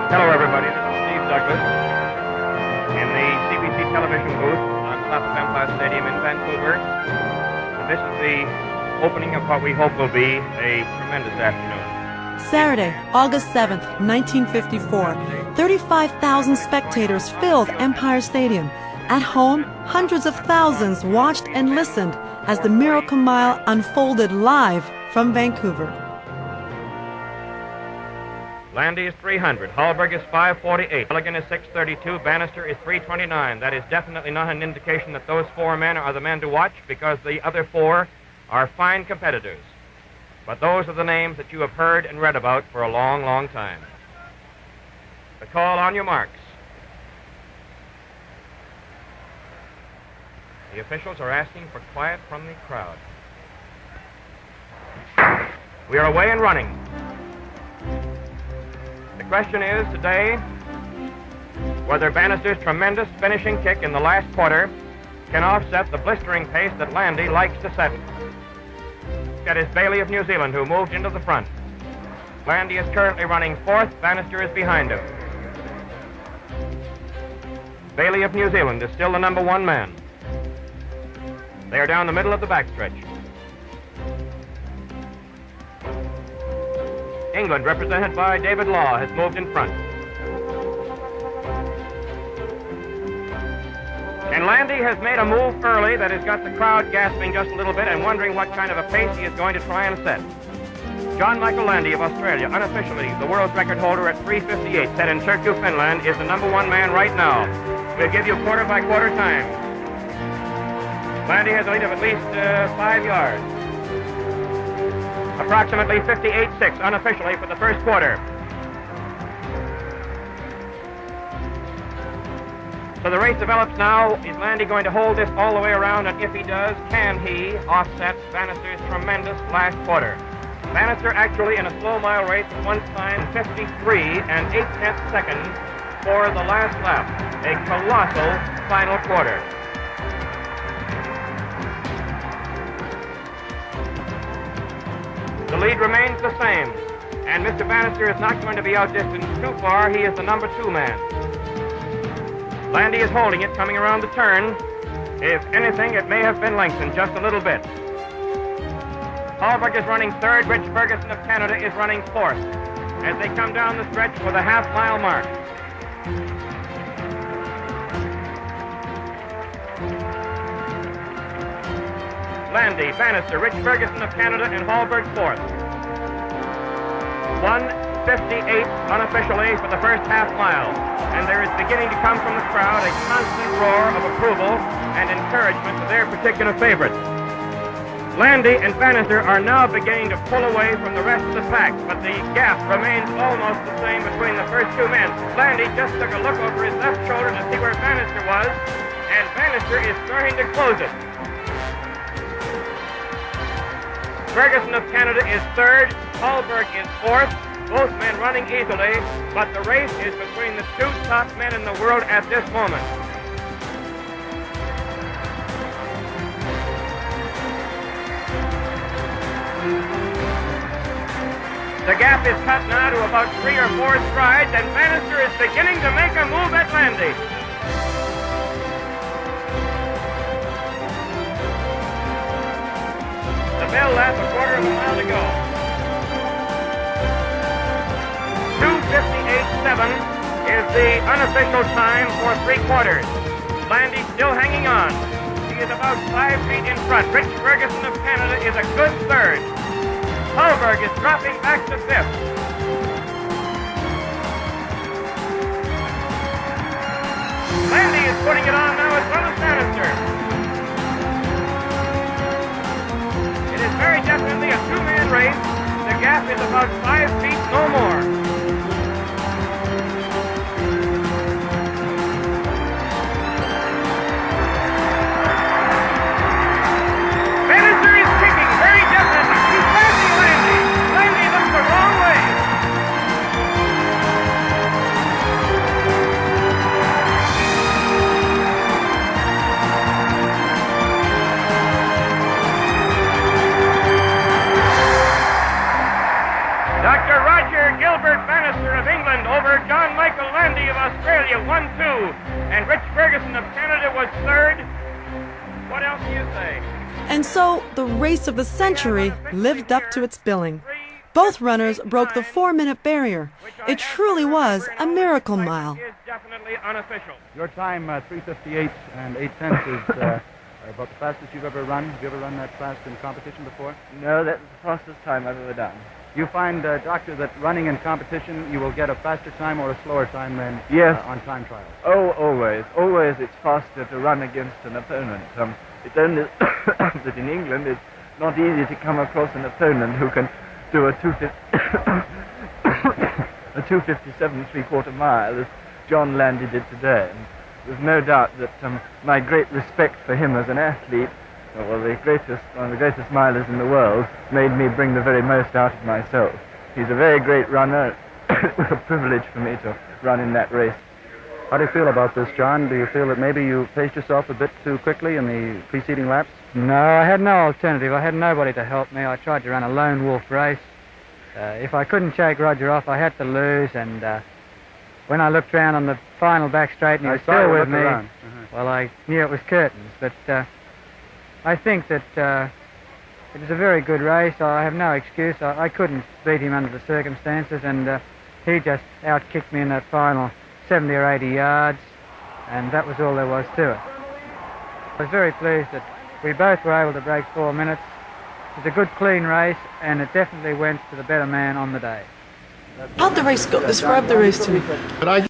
Hello, everybody. This is Steve Douglas in the CBC television booth on top of Empire Stadium in Vancouver. And this is the opening of what we hope will be a tremendous afternoon. Saturday, August 7th, 1954. 35,000 spectators filled Empire Stadium. At home, hundreds of thousands watched and listened as the Miracle Mile unfolded live from Vancouver. Landy is 300, Hallberg is 548, Milligan is 632, Bannister is 329. That is definitely not an indication that those four men are the men to watch, because the other four are fine competitors. But those are the names that you have heard and read about for a long, long time. The call, on your marks. The officials are asking for quiet from the crowd. We are away and running. The question is today whether Bannister's tremendous finishing kick in the last quarter can offset the blistering pace that Landy likes to set. That is Bailey of New Zealand, who moved into the front. Landy is currently running fourth. Bannister is behind him. Bailey of New Zealand is still the number one man. They are down the middle of the backstretch. England, represented by David Law, has moved in front. And Landy has made a move early that has got the crowd gasping just a little bit and wondering what kind of a pace he is going to try and set. John Michael Landy of Australia, unofficially the world's record holder at 3:58, set in Turku, Finland, is the number one man right now. We'll give you quarter by quarter time. Landy has a lead of at least 5 yards. Approximately 58.6 unofficially for the first quarter. So the race develops now. Is Landy going to hold this all the way around? And if he does, can he offset Bannister's tremendous last quarter? Bannister actually in a slow mile race at one time 53 and 8/10 seconds for the last lap. A colossal final quarter. The lead remains the same, and Mr. Bannister is not going to be outdistanced too far. He is the number two man. Landy is holding it, coming around the turn. If anything, it may have been lengthened just a little bit. Hallberg is running third. Rich Ferguson of Canada is running fourth as they come down the stretch for the half-mile mark. Landy, Bannister, Rich Ferguson of Canada, and Hallberg fourth. 1:58 unofficially for the first half mile. And there is beginning to come from the crowd a constant roar of approval and encouragement to their particular favorite. Landy and Bannister are now beginning to pull away from the rest of the pack, but the gap remains almost the same between the first two men. Landy just took a look over his left shoulder to see where Bannister was, and Bannister is starting to close it. Ferguson of Canada is third, Hallberg is fourth, both men running easily, but the race is between the two top men in the world at this moment. The gap is cut now to about 3 or 4 strides, and Bannister is beginning to make a move at Landy. The bell left a quarter of a mile to go. 2:58.7 is the unofficial time for 3 quarters. Landy still hanging on. He is about 5 feet in front. Rich Ferguson of Canada is a good third. Hallberg is dropping back to fifth. Landy is putting it on now as well as Bannister. It is very definitely a two-man race. The gap is about 5 feet, no more. Bannister is kicking very definitely. He's passing Landy. Landy looks the wrong way. Dr. Roger Gilbert Bannister of England over John Michael Landy of Australia, 1-2. And Rich Ferguson of Canada was third. What else do you say? And so the race of the century lived up to its billing. Both runners broke the 4-minute barrier. It truly was a miracle mile. Is definitely unofficial. Your time, 3:58 and 8/10, is about the fastest you've ever run. Have you ever run that fast in competition before? No, that's the fastest time I've ever done. You find, Doctor, that running in competition, you will get a faster time or a slower time than Yes. On time trials? Oh, always. Always it's faster to run against an opponent. It's only that in England it's not easy to come across an opponent who can do a 2:57 3/4 mile as John Landy did today. And there's no doubt that my great respect for him as an athlete, well, one of the greatest milers in the world, made me bring the very most out of myself. He's a very great runner. It was a privilege for me to run in that race. How do you feel about this, John? Do you feel that maybe you paced yourself a bit too quickly in the preceding laps? No, I had no alternative. I had nobody to help me. I tried to run a lone wolf race. If I couldn't shake Roger off, I had to lose, and when I looked round on the final back straight and he was still with me, well, I knew it was curtains. But I think that it was a very good race. I have no excuse. I couldn't beat him under the circumstances, and he just outkicked me in that final 70 or 80 yards, and that was all there was to it. I was very pleased that we both were able to break 4 minutes. It was a good, clean race, and it definitely went to the better man on the day. How'd the race go? Describe the race to me. But I